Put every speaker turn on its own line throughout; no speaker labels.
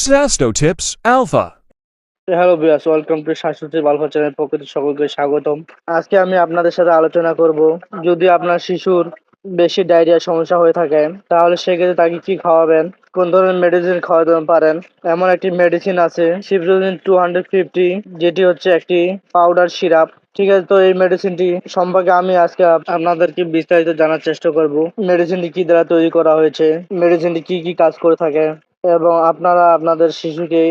Sasto Tips Alpha.
Hello viewers, welcome to স্বাস্থ্য alpha channel পক্ষ থেকে সকলকে স্বাগতম। আজকে আমি আপনাদের সাথে আলোচনা করব, যদি আপনার শিশুর বেশি ডায়রিয়ার সমস্যা হয়ে থাকে তাহলে সেক্ষেত্রে তাকে কি খাওয়াবেন, কোন ধরনের মেডিসিন খাওয়াতে পারেন। এমন একটি মেডিসিন আছে সিপ্রোজিন 250, যেটি হচ্ছে একটি পাউডার সিরাপ। ঠিক আছে, তো এই মেডিসিনটি সম্পর্কে আমি আজকে আপনাদেরকে বিস্তারিত জানার চেষ্টা করব। মেডিসিনটি কি দ্বারা তৈরি করা হয়েছে, মেডিসিনটি কি কি কাজ করে থাকে, এবং আপনারা আপনাদের শিশুকে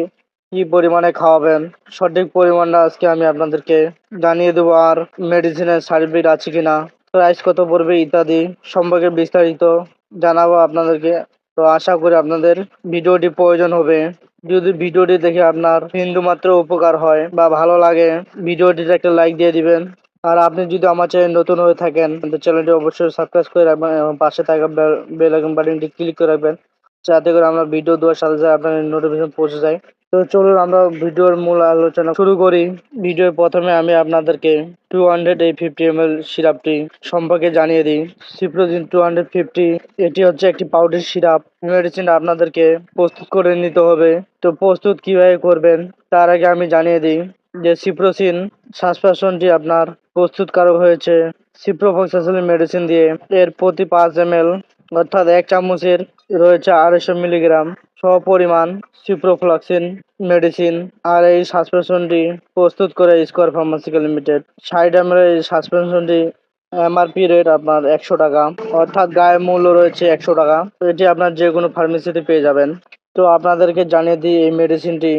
কি পরিমাণে খাওয়াবেন, সঠিক পরিমাণটা আজকে আমি আপনাদেরকে জানিয়ে দেবো। আর মেডিসিনের সাইড এফেক্ট আছে কিনা, প্রাইস কত পড়বে ইত্যাদি সম্পর্কে বিস্তারিত জানাবো আপনাদেরকে। তো আশা করি আপনাদের ভিডিওটি প্রয়োজন হবে। যদি ভিডিওটি দেখে আপনার বিন্দুমাত্র উপকার হয় বা ভালো লাগে, ভিডিওটিতে একটা লাইক দিয়ে দিবেন। আর আপনি যদি আমার চ্যানেল নতুন হয়ে থাকেন, চ্যানেলটি অবশ্যই সাবস্ক্রাইব করে রাখবেন এবং পাশে থাকা বেল আইকন বাটনটি ক্লিক করে রাখবেন, যাতে করে আমরা ভিডিও দেওয়ার সাথে সাথে আপনার নোটিফিকেশন পৌঁছে যায়। তো চলুন আমরা ভিডিওর মূল আলোচনা শুরু করি। ভিডিওর প্রথমে আমি আপনাদেরকে 250 ml সিরাপটি সম্পর্কে জানিয়ে দিই। সিপ্রোজিন 250, এটি হচ্ছে একটি পাউডার সিরাপ। মেডিসিনটা আপনাদেরকে প্রস্তুত করে নিতে হবে। তো প্রস্তুত কিভাবে করবেন তার আগে আমি জানিয়ে দিই যে সিপ্রোসিন সাসপেনশনটি আপনার প্রস্তুতকারক হয়েছে সিপ্রোফ্লক্সাসিলিন মেডিসিন দিয়ে। এর প্রতি 5 ml অর্থাৎ 1 চামচের রয়েছে 250 মিলিগ্রাম সমপরিমাণ সিপ্রোফ্লক্সিন মেডিসিন। আর এই সাসপেনশনটি প্রস্তুত করে স্কোয়ার ফার্মাসিউটিক্যাল লিমিটেড। 60 ml এই সাসপেনশনটি এমআরপি রেট আপনার 100 টাকা, অর্থাৎ গায়ে মূল্য রয়েছে 100 টাকা। তো এটি আপনার যে কোনো ফার্মেসিতে পেয়ে যাবেন। তো আপনাদেরকে জানিয়ে দিই এই মেডিসিনটি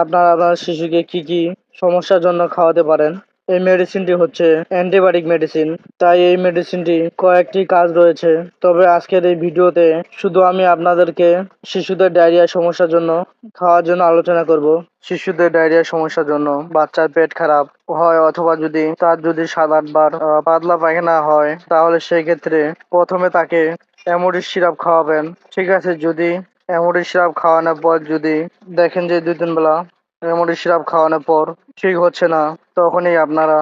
আপনার শিশুকে কি কি সমস্যার জন্য খাওয়াতে পারেন। এই মেডিসিনটি হচ্ছে অ্যান্টিবায়োটিক মেডিসিন, তাই এই মেডিসিনটি কয়েকটি কাজ রয়েছে। তবে আজকের এই ভিডিওতে শুধু আমি আপনাদেরকে শিশুদের ডায়রিয়ার সমস্যার জন্য খাওয়ার জন্য আলোচনা করব। শিশুদের ডায়রিয়ার সমস্যার জন্য বাচ্চার পেট খারাপ হয় অথবা যদি 7-8 বার পাতলা পায়খানা হয়, তাহলে সেই ক্ষেত্রে প্রথমে তাকে অ্যামোডিস সিরাপ খাওয়াবেন। ঠিক আছে, যদি অ্যামোডিস সিরাপ খাওয়ানোর পর যদি দেখেন যে 2-3 বেলা অ্যামোডিস সিরাপ খাওয়ানোর পর ঠিক হচ্ছে না, তখনই আপনারা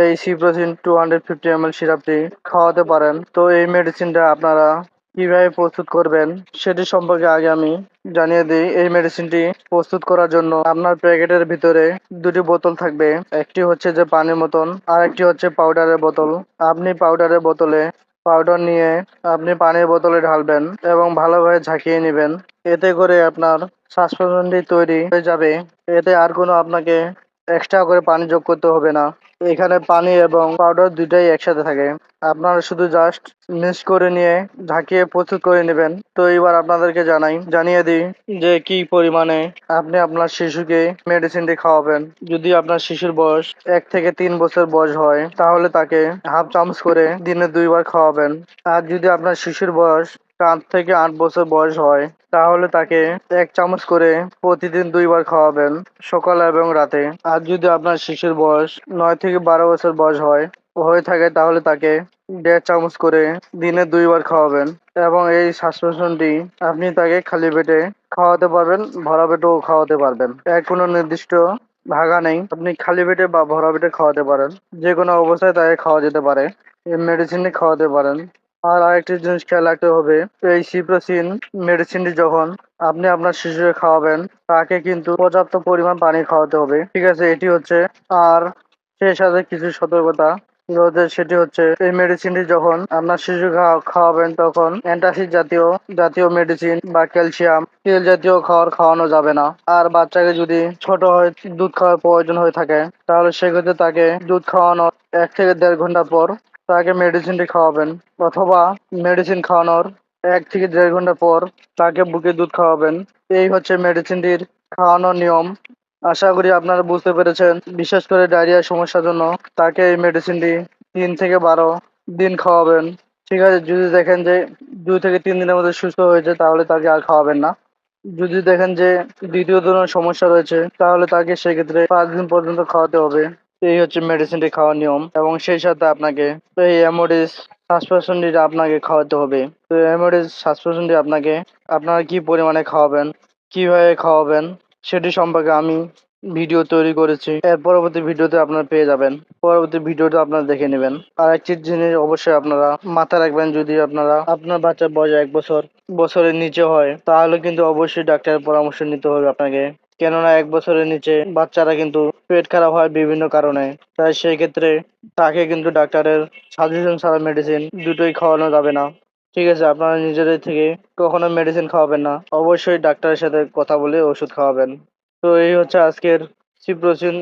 এই সিপ্রোজিন 250 ml সিরাপটি খাওয়াতে পারেন। তো এই মেডিসিনটা আপনারা কিভাবে প্রস্তুত করবেন সেটি সম্পর্কে আগে আমি জানিয়ে দিই। এই মেডিসিনটি প্রস্তুত করার জন্য আপনার প্যাকেটের ভিতরে 2টি বোতল থাকবে। একটি হচ্ছে যে পানির মতন, আর একটি হচ্ছে পাউডারের বোতল। আপনি পাউডারের বোতলে পাউডার নিয়ে আপনি পানির বোতলে ঢালবেন এবং ভালোভাবে ঝাঁকিয়ে নেবেন। এতে করে আপনার সাসপেনশনটি তৈরি হয়ে যাবে। এতে আর কোনো আপনাকে এক্সট্রা করে পানি যোগ করতে হবে না। এখানে পানি এবং পাউডার দুইটাই একসাথে থাকে। আপনারা শুধু জাস্ট মিক্স করে নিয়ে ঢাকিয়ে প্রস্তুত করে নেবেন। তো এবার আপনাদেরকে জানিয়ে দিই যে কি পরিমাণে আপনি আপনার শিশুকে মেডিসিনটি খাওয়াবেন। যদি আপনার শিশুর বয়স 1 থেকে 3 বছর বয়স হয়, তাহলে তাকে হাফ চামচ করে দিনে 2 বার খাওয়াবেন। আর যদি আপনার শিশুর বয়স 4 থেকে 8 বছর বয়স হয়, তাহলে তাকে 1 চামচ করে প্রতিদিন 2 বার খাওয়াবেন, সকাল এবং রাতে। আর যদি আপনার শিশুর বয়স 9 থেকে 12 বছর বয়স হয়ে থাকে, তাহলে তাকে 1.5 চামচ করে দিনে 2 বার খাওয়াবেন। এবং এই সাসপেনশনটি আপনি তাকে খালি পেটে খাওয়াতে পারবেন, ভরা পেটেও খাওয়াতে পারবেন। এর কোনো নির্দিষ্ট ভাগা নেই, আপনি খালি পেটে বা ভরা পেটে খাওয়াতে পারেন। যে কোনো অবস্থায় তাকে খাওয়া যেতে পারে, এই মেডিসিনটি খাওয়াতে পারেন। আর আরেকটি জিনিস খেয়াল রাখতে হবে, এই সিপ্রোসিন মেডিসিনটি যখন আপনি আপনার শিশুকে খাওয়াবেন, তাকে কিন্তু পর্যাপ্ত পরিমাণ পানি খাওয়াতে হবে। ঠিক আছে, এটি হচ্ছে। আর সেই সাথে কিছু সতর্কতা রয়েছে, সেটি হচ্ছে এই মেডিসিনটি যখন আপনার শিশু খাওয়াবেন, তখন অ্যান্টাসিড জাতীয় মেডিসিন বা ক্যালসিয়াম তেল জাতীয় খাওয়ানো যাবে না। আর বাচ্চাকে যদি ছোট হয় দুধ খাওয়ার প্রয়োজন হয়ে থাকে, তাহলে সেক্ষেত্রে তাকে দুধ খাওয়ানোর 1 থেকে 1.5 ঘন্টা পর তাকে মেডিসিনটি খাওয়াবেন, অথবা মেডিসিন খাওয়ানোর 1 থেকে 1.5 ঘন্টা পর তাকে বুকে দুধ খাওয়াবেন। এই হচ্ছে মেডিসিনটির খাওয়ানোর নিয়ম। আশা করি আপনারা বুঝতে পেরেছেন। বিশেষ করে ডায়রিয়ার সমস্যার জন্য তাকে এই মেডিসিনটি 3 থেকে 12 দিন খাওয়াবেন। ঠিক আছে, যদি দেখেন যে 2 থেকে 3 দিনের মধ্যে সুস্থ হয়েছে, তাহলে তাকে আর খাওয়াবেন না। যদি দেখেন যে দ্বিতীয় ধরনের সমস্যা রয়েছে, তাহলে তাকে সেক্ষেত্রে 5 দিন পর্যন্ত খাওয়াতে হবে। এই হচ্ছে মেডিসিনটি খাওয়ার নিয়ম। এবং সেই সাথে আপনাকে এই অ্যামোডিস সাসপেনশনটি আপনাকে খাওয়াতে হবে। তো অ্যামোডিস সাসপেনশনটি আপনারা কি পরিমাণে খাওয়াবেন, কিভাবে খাওয়াবেন সেটি সম্পর্কে আমি ভিডিও তৈরি করেছি, এর পরবর্তী ভিডিওতে আপনারা পেয়ে যাবেন। পরবর্তী ভিডিওটা আপনারা দেখে নেবেন। আর একটি জিনিস অবশ্যই আপনারা মাথায় রাখবেন, যদি আপনার বাচ্চার বয়স 1 বছর বছরের নিচে হয় তাহলে কিন্তু অবশ্যই ডাক্তারের পরামর্শ নিতে হবে আপনাকে। কেননা 1 বছরের নিচে বাচ্চারা কিন্তু পেট খারাপ হয় বিভিন্ন কারণে। তাই সেই ক্ষেত্রে তাকে কিন্তু ডাক্তারের সাজেশন ছাড়া মেডিসিন দুটোই খাওয়ানো যাবে না। ঠিক আছে, আপনারা নিজেদের থেকে কখনো মেডিসিন খাওয়াবেন না, অবশ্যই ডাক্তারের সাথে কথা বলে ওষুধ খাওয়াবেন। তো এই হচ্ছে আজকের সিপ্রোসিন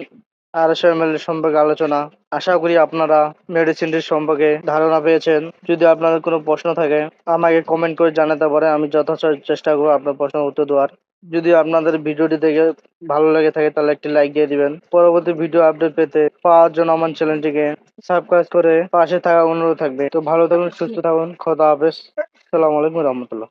250 ml সম্পর্কে আলোচনা। আশা করি আপনারা মেডিসিনটির সম্পর্কে ধারণা পেয়েছেন। যদি আপনাদের কোনো প্রশ্ন থাকে আমাকে কমেন্ট করে জানাতে পারে, আমি যথাসাধ্য চেষ্টা করবো আপনার প্রশ্নের উত্তর দেওয়ার। যদি আপনাদের ভিডিওটি দেখে ভালো লেগে থাকে তাহলে একটি লাইক দিয়ে দিবেন। পরবর্তী ভিডিও আপডেট পেতে পাওয়ার জন্য আমার চ্যানেলটিকে সাবস্ক্রাইব করে পাশে থাকা অনুরোধ থাকবে। তো ভালো থাকুন, সুস্থ থাকুন, খোদা হাফেজ, আসসালামু আলাইকুম রহমতুল্লাহ।